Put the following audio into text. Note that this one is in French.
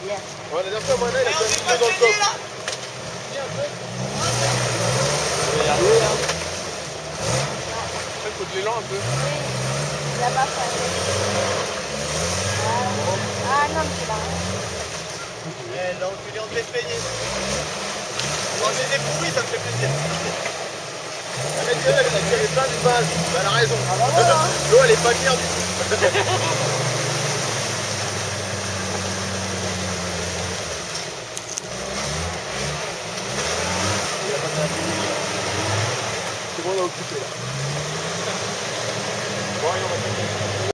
Hier. Ouais, la dernière fois, Mana, il a déjà mis deux dans le coffre. Viens un peu. Il va y arriver, hein. Il faut de l'élan un peu. Oui, là-bas, ça fait. Ah non, mais c'est là. Eh, l'enculé, on te laisse payer. Quand j'ai des pourris, ça me fait plaisir. La mec, elle avait plein de balles. Elle a raison. Ah bah voilà. L'eau, elle est pas claire du tout.